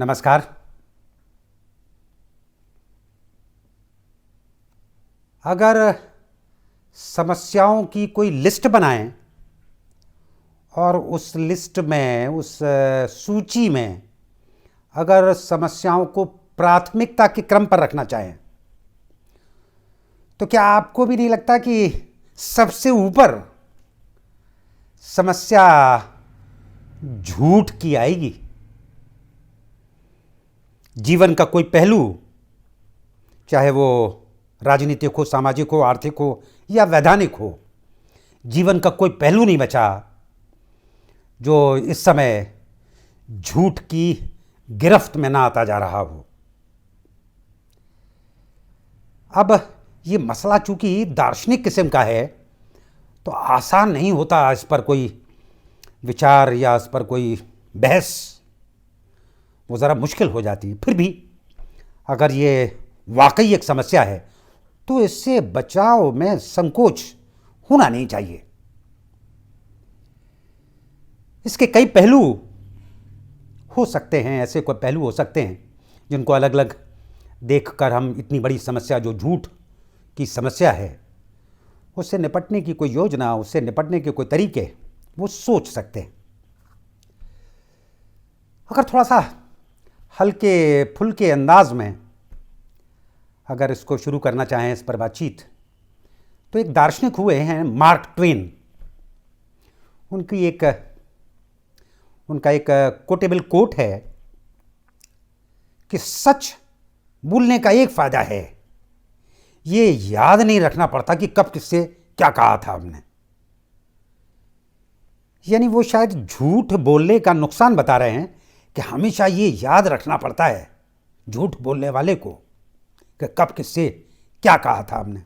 नमस्कार। अगर समस्याओं की कोई लिस्ट बनाएं और उस लिस्ट में, उस सूची में अगर समस्याओं को प्राथमिकता के क्रम पर रखना चाहें, तो क्या आपको भी नहीं लगता कि सबसे ऊपर समस्या झूठ की आएगी? जीवन का कोई पहलू, चाहे वो राजनीतिक हो, सामाजिक हो, आर्थिक हो या वैधानिक हो, जीवन का कोई पहलू नहीं बचा जो इस समय झूठ की गिरफ्त में ना आता जा रहा हो। अब ये मसला चूंकि दार्शनिक किस्म का है, तो आसान नहीं होता इस पर कोई विचार या इस पर कोई बहस, वो ज़रा मुश्किल हो जाती है। फिर भी अगर ये वाकई एक समस्या है तो इससे बचाव में संकोच होना नहीं चाहिए। इसके कई पहलू हो सकते हैं, ऐसे कोई पहलू हो सकते हैं जिनको अलग अलग देखकर हम इतनी बड़ी समस्या जो झूठ की समस्या है, उससे निपटने की कोई योजना, उससे निपटने के कोई तरीके वो सोच सकते हैं। अगर थोड़ा सा हल्के फुल्के अंदाज में अगर इसको शुरू करना चाहें, इस पर बातचीत, तो एक दार्शनिक हुए हैं मार्क ट्वेन। उनका एक कोटेबल कोट है कि सच बोलने का एक फायदा है, ये याद नहीं रखना पड़ता कि कब किससे क्या कहा था हमने। यानी वो शायद झूठ बोलने का नुकसान बता रहे हैं कि हमेशा ये याद रखना पड़ता है झूठ बोलने वाले को कि कब किससे क्या कहा था हमने।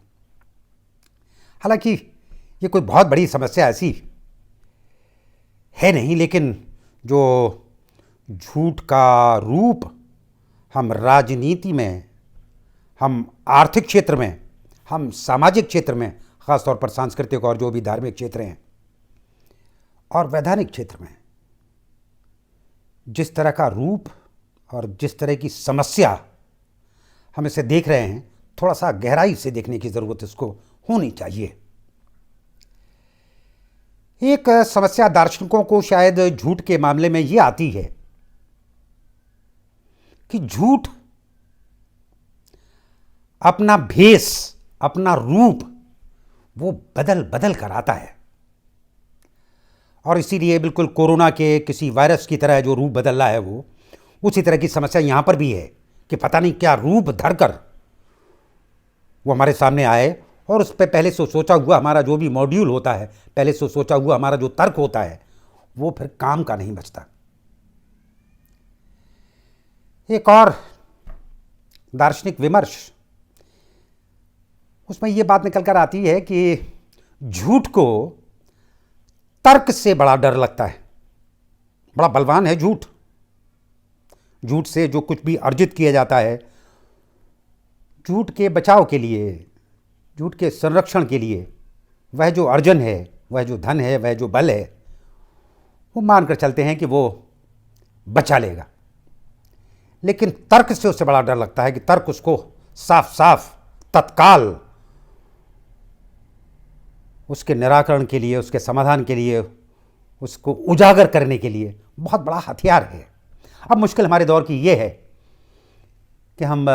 हालांकि ये कोई बहुत बड़ी समस्या ऐसी है नहीं, लेकिन जो झूठ का रूप हम राजनीति में, हम आर्थिक क्षेत्र में, हम सामाजिक क्षेत्र में, ख़ासतौर पर सांस्कृतिक और जो भी धार्मिक क्षेत्र हैं और वैधानिक क्षेत्र में, जिस तरह का रूप और जिस तरह की समस्या हम इसे देख रहे हैं, थोड़ा सा गहराई से देखने की ज़रूरत इसको होनी चाहिए। एक समस्या दार्शनिकों को शायद झूठ के मामले में ये आती है कि झूठ अपना भेष, अपना रूप वो बदल बदल कर आता है, और इसीलिए बिल्कुल कोरोना के किसी वायरस की तरह जो रूप बदल रहा है, वो उसी तरह की समस्या यहाँ पर भी है कि पता नहीं क्या रूप धरकर वो हमारे सामने आए, और उस पर पहले से सोचा हुआ हमारा जो भी मॉड्यूल होता है, पहले से सोचा हुआ हमारा जो तर्क होता है, वो फिर काम का नहीं बचता। एक और दार्शनिक विमर्श, उसमें ये बात निकल कर आती है कि झूठ को तर्क से बड़ा डर लगता है। बड़ा बलवान है झूठ। झूठ से जो कुछ भी अर्जित किया जाता है, झूठ के बचाव के लिए, झूठ के संरक्षण के लिए, वह जो अर्जन है, वह जो धन है, वह जो बल है, वो मानकर चलते हैं कि वो बचा लेगा। लेकिन तर्क से उससे बड़ा डर लगता है कि तर्क उसको साफ साफ तत्काल उसके निराकरण के लिए, उसके समाधान के लिए, उसको उजागर करने के लिए बहुत बड़ा हथियार है। अब मुश्किल हमारे दौर की ये है कि हम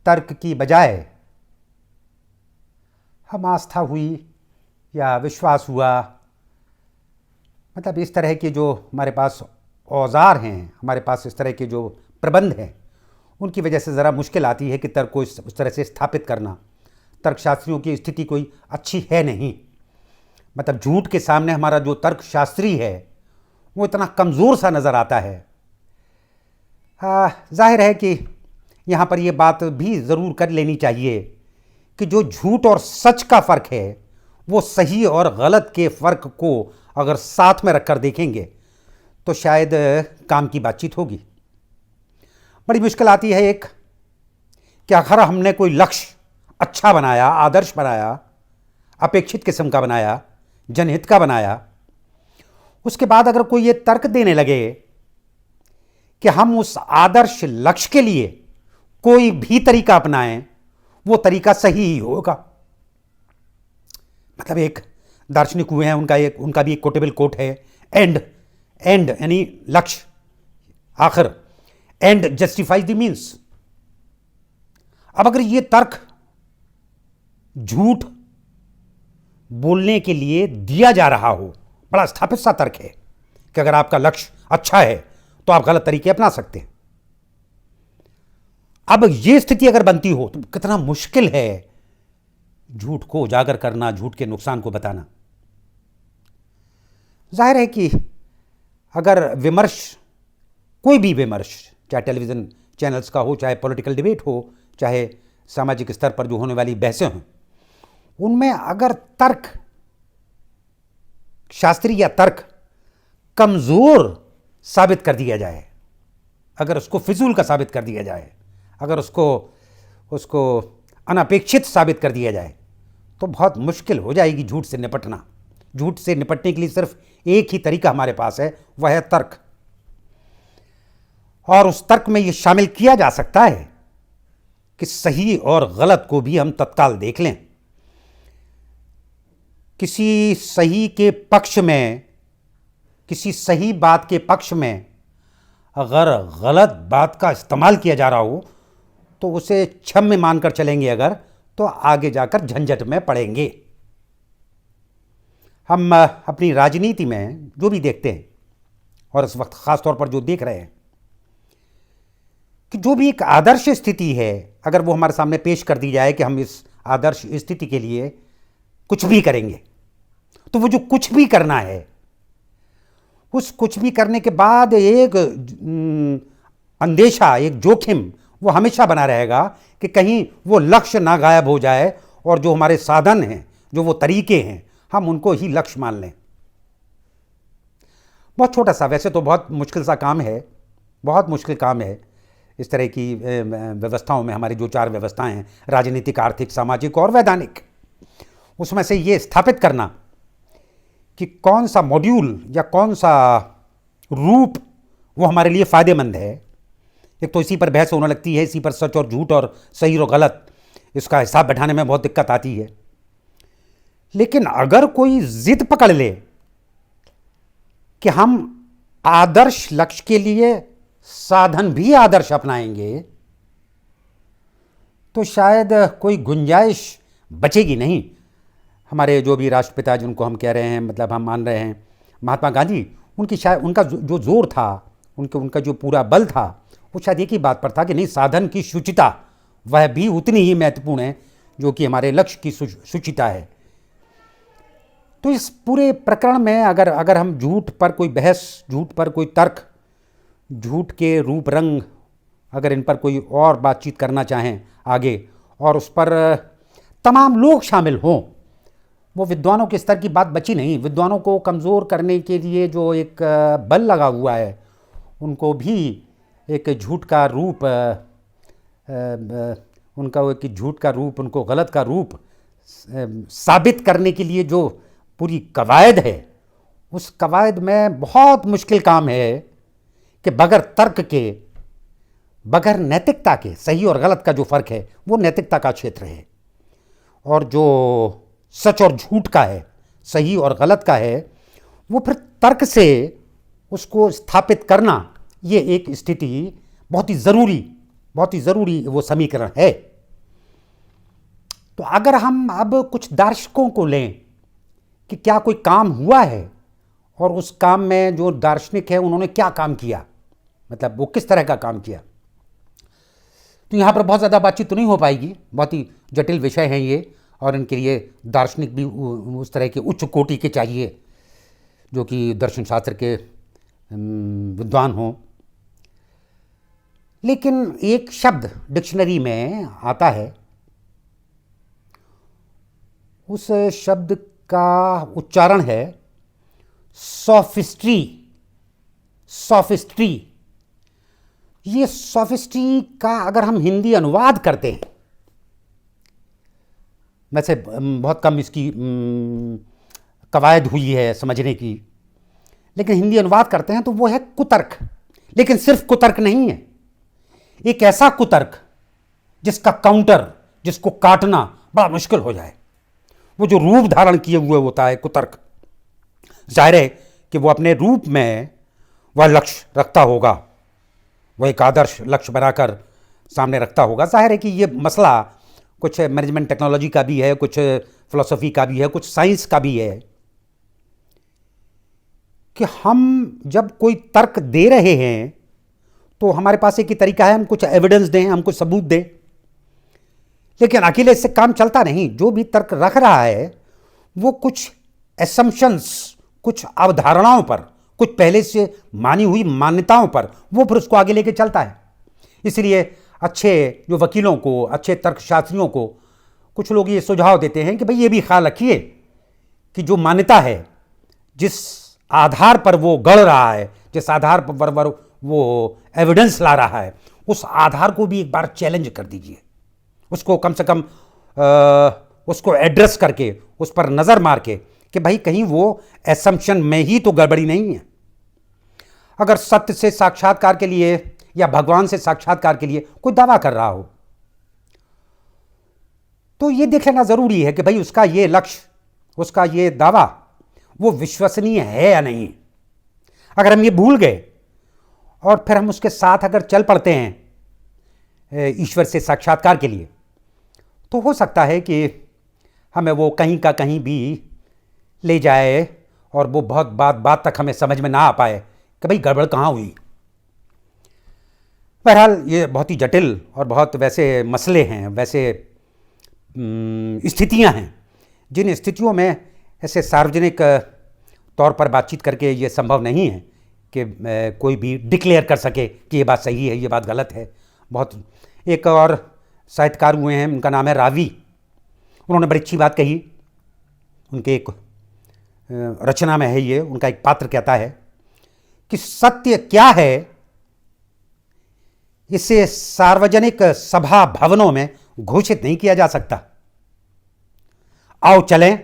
तर्क की बजाय हम आस्था हुई या विश्वास हुआ, मतलब इस तरह के जो हमारे पास औजार हैं, हमारे पास इस तरह के जो प्रबंध हैं, उनकी वजह से ज़रा मुश्किल आती है कि तर्क को उस तरह से स्थापित करना। तर्कशास्त्रियों की स्थिति कोई अच्छी है नहीं। मतलब झूठ के सामने हमारा जो तर्कशास्त्री है वो इतना कमज़ोर सा नज़र आता है। जाहिर है कि यहाँ पर ये बात भी ज़रूर कर लेनी चाहिए कि जो झूठ और सच का फ़र्क है, वो सही और गलत के फ़र्क को अगर साथ में रखकर देखेंगे तो शायद काम की बातचीत होगी। बड़ी मुश्किल आती है एक कि अगर हमने कोई लक्ष्य अच्छा बनाया, आदर्श बनाया, अपेक्षित किस्म का बनाया, जनहित का बनाया, उसके बाद अगर कोई ये तर्क देने लगे कि हम उस आदर्श लक्ष्य के लिए कोई भी तरीका अपनाएं, वो तरीका सही ही होगा। मतलब एक दार्शनिक हुए हैं, उनका भी एक कोटेबल कोट है, एंड एंड यानी लक्ष्य, आखिर, एंड जस्टिफाइज द मीन्स। अब अगर ये तर्क झूठ बोलने के लिए दिया जा रहा हो, बड़ा स्थापित सा तर्क है कि अगर आपका लक्ष्य अच्छा है तो आप गलत तरीके अपना सकते हैं। अब यह स्थिति अगर बनती हो तो कितना मुश्किल है झूठ को उजागर करना, झूठ के नुकसान को बताना। जाहिर है कि अगर विमर्श, कोई भी विमर्श, चाहे टेलीविजन चैनल्स का हो, चाहे पॉलिटिकल डिबेट हो, चाहे सामाजिक स्तर पर जो होने वाली बहसें हों, उनमें अगर तर्क, शास्त्रीय तर्क कमजोर साबित कर दिया जाए, अगर उसको फिजूल का साबित कर दिया जाए, अगर उसको अनपेक्षित साबित कर दिया जाए, तो बहुत मुश्किल हो जाएगी झूठ से निपटना। झूठ से निपटने के लिए सिर्फ एक ही तरीका हमारे पास है, वह है तर्क। और उस तर्क में यह शामिल किया जा सकता है कि सही और गलत को भी हम तत्काल देख लें। किसी सही के पक्ष में, किसी सही बात के पक्ष में अगर गलत बात का इस्तेमाल किया जा रहा हो तो उसे क्षम्य मानकर चलेंगे अगर, तो आगे जाकर झंझट में पड़ेंगे। हम अपनी राजनीति में जो भी देखते हैं, और इस वक्त खास तौर पर जो देख रहे हैं, कि जो भी एक आदर्श स्थिति है, अगर वो हमारे सामने पेश कर दी जाए कि हम इस आदर्श स्थिति के लिए कुछ भी करेंगे, तो वो जो कुछ भी करना है, उस कुछ भी करने के बाद एक अंदेशा, एक जोखिम वो हमेशा बना रहेगा कि कहीं वो लक्ष्य ना गायब हो जाए और जो हमारे साधन हैं, जो वो तरीके हैं, हम उनको ही लक्ष्य मान लें। बहुत छोटा सा, वैसे तो बहुत मुश्किल सा काम है, बहुत मुश्किल काम है इस तरह की व्यवस्थाओं में। हमारी जो 4 व्यवस्थाएं हैं, राजनीतिक, आर्थिक, सामाजिक और वैधानिक, उसमें से ये स्थापित करना कि कौन सा मॉड्यूल या कौन सा रूप वो हमारे लिए फ़ायदेमंद है। एक तो इसी पर बहस होने लगती है, इसी पर सच और झूठ और सही और गलत, इसका हिसाब बैठाने में बहुत दिक्कत आती है। लेकिन अगर कोई जिद पकड़ ले कि हम आदर्श लक्ष्य के लिए साधन भी आदर्श अपनाएंगे, तो शायद कोई गुंजाइश बचेगी नहीं। हमारे जो भी राष्ट्रपिता जिनको हम कह रहे हैं, मतलब हम मान रहे हैं, महात्मा गांधी, उनकी शायद उनका जो जोर था, उनका जो पूरा बल था, वो शायद एक ही बात पर था कि नहीं, साधन की शुचिता वह भी उतनी ही महत्वपूर्ण है जो कि हमारे लक्ष्य की शुचिता है। तो इस पूरे प्रकरण में अगर हम झूठ पर कोई बहस, झूठ पर कोई तर्क, झूठ के रूप रंग, अगर इन पर कोई और बातचीत करना चाहें आगे, और उस पर तमाम लोग शामिल हों, वो विद्वानों के स्तर की बात बची नहीं। विद्वानों को कमज़ोर करने के लिए जो एक बल लगा हुआ है, उनको भी एक झूठ का रूप, उनका एक झूठ का रूप, उनको गलत का रूप साबित करने के लिए जो पूरी कवायद है, उस कवायद में बहुत मुश्किल काम है कि बगैर तर्क के, बगैर नैतिकता के, सही और गलत का जो फ़र्क है वो नैतिकता का क्षेत्र है, और जो सच और झूठ का है, सही और गलत का है, वो फिर तर्क से उसको स्थापित करना, ये एक स्थिति बहुत ही ज़रूरी वो समीकरण है। तो अगर हम अब कुछ दार्शनिकों को लें कि क्या कोई काम हुआ है और उस काम में जो दार्शनिक है उन्होंने क्या काम किया, मतलब वो किस तरह का काम किया, तो यहाँ पर बहुत ज़्यादा बातचीत तो नहीं हो पाएगी, बहुत ही जटिल विषय हैं ये, और इनके लिए दार्शनिक भी उस तरह के उच्च कोटि के चाहिए जो कि दर्शन शास्त्र के विद्वान हों। लेकिन एक शब्द डिक्शनरी में आता है, उस शब्द का उच्चारण है सॉफिस्ट्री। सॉफिस्ट्री, ये सॉफिस्ट्री का अगर हम हिंदी अनुवाद करते हैं, वैसे बहुत कम इसकी कवायद हुई है समझने की, लेकिन हिंदी अनुवाद करते हैं तो वो है कुतर्क लेकिन सिर्फ कुतर्क नहीं है, एक ऐसा कुतर्क जिसका काउंटर, जिसको काटना बड़ा मुश्किल हो जाए, वो जो रूप धारण किए हुए होता है कुतर्क, जाहिर है कि वो अपने रूप में वह लक्ष्य रखता होगा, वह एक आदर्श लक्ष्य बनाकर सामने रखता होगा। जाहिर है कि ये मसला कुछ मैनेजमेंट टेक्नोलॉजी का भी है, कुछ फिलॉसफी का भी है, कुछ साइंस का भी है, कि हम जब कोई तर्क दे रहे हैं तो हमारे पास एक ही तरीका है, हम कुछ एविडेंस दें, हम कुछ सबूत दें, लेकिन अकेले इससे काम चलता नहीं। जो भी तर्क रख रहा है वो कुछ एसम्पशंस, कुछ अवधारणाओं पर, कुछ पहले से मानी हुई मान्यताओं पर वो फिर उसको आगे लेके चलता है। इसलिए अच्छे जो वकीलों को, अच्छे तर्कशास्त्रियों को कुछ लोग ये सुझाव देते हैं कि भाई ये भी ख्याल रखिए कि जो मान्यता है, जिस आधार पर वो गढ़ रहा है, जिस आधार पर वो एविडेंस ला रहा है, उस आधार को भी एक बार चैलेंज कर दीजिए, उसको कम से कम उसको एड्रेस करके, उस पर नज़र मार के कि भाई कहीं वो एसम्पशन में ही तो गड़बड़ी नहीं है। अगर सत्य से साक्षात्कार के लिए या भगवान से साक्षात्कार के लिए कोई दावा कर रहा हो तो ये देख लेना जरूरी है कि भाई उसका ये लक्ष्य, उसका ये दावा वो विश्वसनीय है या नहीं। अगर हम ये भूल गए और फिर हम उसके साथ अगर चल पड़ते हैं ईश्वर से साक्षात्कार के लिए, तो हो सकता है कि हमें वो कहीं का कहीं भी ले जाए और वो बहुत बात तक हमें समझ में ना आ पाए कि भाई गड़बड़ कहाँ हुई। बहरहाल ये बहुत ही जटिल और बहुत वैसे मसले हैं, वैसे स्थितियां हैं, जिन स्थितियों में ऐसे सार्वजनिक तौर पर बातचीत करके ये संभव नहीं है कि कोई भी डिक्लेयर कर सके कि ये बात सही है, ये बात गलत है। बहुत एक और साहित्यकार हुए हैं, उनका नाम है रावी, उन्होंने बड़ी अच्छी बात कही। उनके एक रचना में है ये, उनका एक पात्र कहता है कि सत्य क्या है इसे सार्वजनिक सभा भवनों में घोषित नहीं किया जा सकता। आओ चलें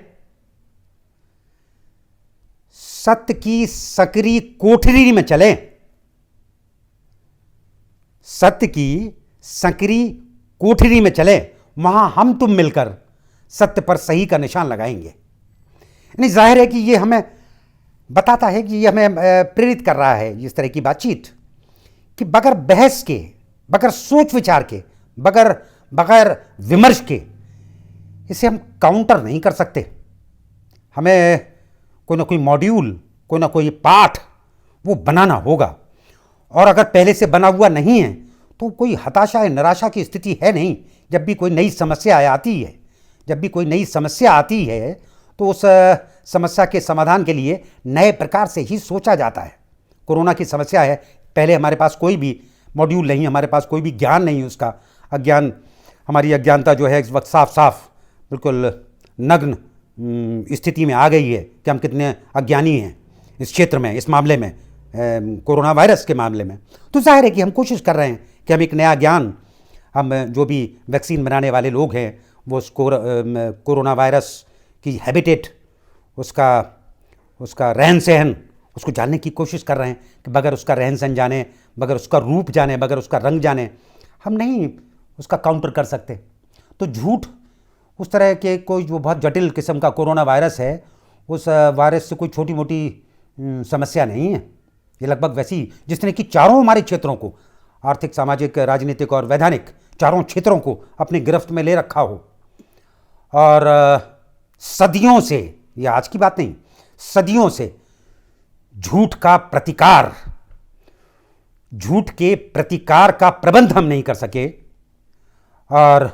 सत्य की सकरी कोठरी में चलें, सत्य की सकरी कोठरी में चलें, वहां हम तुम मिलकर सत्य पर सही का निशान लगाएंगे। यानी जाहिर है कि ये हमें बताता है कि ये हमें प्रेरित कर रहा है इस तरह की बातचीत कि बगैर बहस के, बगैर सोच विचार के, बगैर विमर्श के इसे हम काउंटर नहीं कर सकते। हमें कोई ना कोई मॉड्यूल, कोई ना कोई पाठ वो बनाना होगा, और अगर पहले से बना हुआ नहीं है तो कोई हताशा या निराशा की स्थिति है नहीं। जब भी कोई नई समस्या आती है, जब भी कोई नई समस्या आती है तो उस समस्या के समाधान के लिए नए प्रकार से ही सोचा जाता है। कोरोना की समस्या है, पहले हमारे पास कोई भी मॉड्यूल नहीं, हमारे पास कोई भी ज्ञान नहीं, उसका अज्ञान, हमारी अज्ञानता जो है इस वक्त साफ साफ बिल्कुल नग्न स्थिति में आ गई है कि हम कितने अज्ञानी हैं इस क्षेत्र में, इस मामले में, कोरोना वायरस के मामले में। तो जाहिर है कि हम कोशिश कर रहे हैं कि हम एक नया ज्ञान, हम जो भी वैक्सीन बनाने वाले लोग हैं वो उस कोरोना वायरस की हैबिटेट, उसका रहन सहन, उसको जानने की कोशिश कर रहे हैं कि बगैर उसका रहन सहन जाने, बगैर उसका रूप जाने, बगैर उसका रंग जाने हम नहीं उसका काउंटर कर सकते। तो झूठ उस तरह के कोई जो बहुत जटिल किस्म का कोरोना वायरस है, उस वायरस से कोई छोटी मोटी समस्या नहीं है। ये लगभग वैसी जिस तरह की चारों हमारे क्षेत्रों को, आर्थिक, सामाजिक, राजनीतिक और वैधानिक चारों क्षेत्रों को अपनी गिरफ्त में ले रखा हो, और सदियों से, ये आज की बात नहीं, सदियों से झूठ का प्रतिकार, झूठ के प्रतिकार का प्रबंध हम नहीं कर सके, और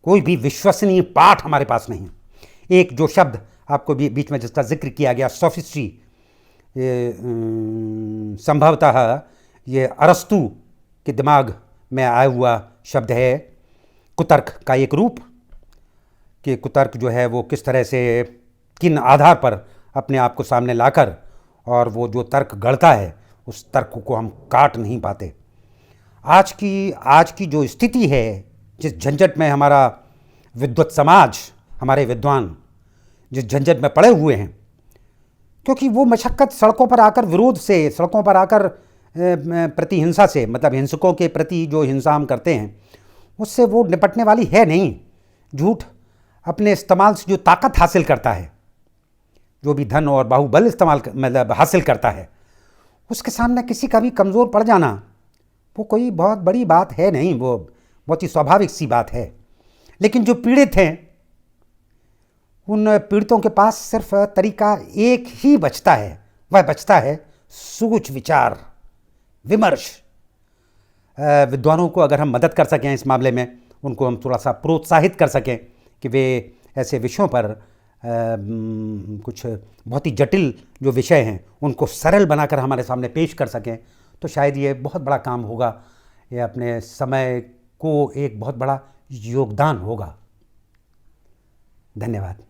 कोई भी विश्वसनीय पाठ हमारे पास नहीं। एक जो शब्द आपको बीच में जिसका जिक्र किया गया, सोफिस्ट्री, संभवतः ये अरस्तु के दिमाग में आया हुआ शब्द है, कुतर्क का एक रूप, कि कुतर्क जो है वो किस तरह से, किन आधार पर अपने आप को सामने लाकर, और वो जो तर्क गढ़ता है उस तर्क को हम काट नहीं पाते। आज की जो स्थिति है, जिस झंझट में हमारा विद्वत समाज, हमारे विद्वान जिस झंझट में पड़े हुए हैं, क्योंकि वो मशक्क़त सड़कों पर आकर विरोध से, सड़कों पर आकर प्रति हिंसा से, मतलब हिंसकों के प्रति जो हिंसा हम करते हैं उससे वो निपटने वाली है नहीं। झूठ अपने इस्तेमाल से जो ताकत हासिल करता है, जो भी धन और बाहुबल मतलब हासिल करता है, उसके सामने किसी का भी कमज़ोर पड़ जाना वो कोई बहुत बड़ी बात है नहीं, वो बहुत ही स्वाभाविक सी बात है। लेकिन जो पीड़ित हैं, उन पीड़ितों के पास सिर्फ तरीका एक ही बचता है, वह बचता है सूझ विचार विमर्श। विद्वानों को अगर हम मदद कर सकें इस मामले में, उनको हम थोड़ा सा प्रोत्साहित कर सकें कि वे ऐसे विषयों पर कुछ बहुत ही जटिल जो विषय हैं उनको सरल बनाकर हमारे सामने पेश कर सकें, तो शायद ये बहुत बड़ा काम होगा। ये अपने समय को एक बहुत बड़ा योगदान होगा। धन्यवाद।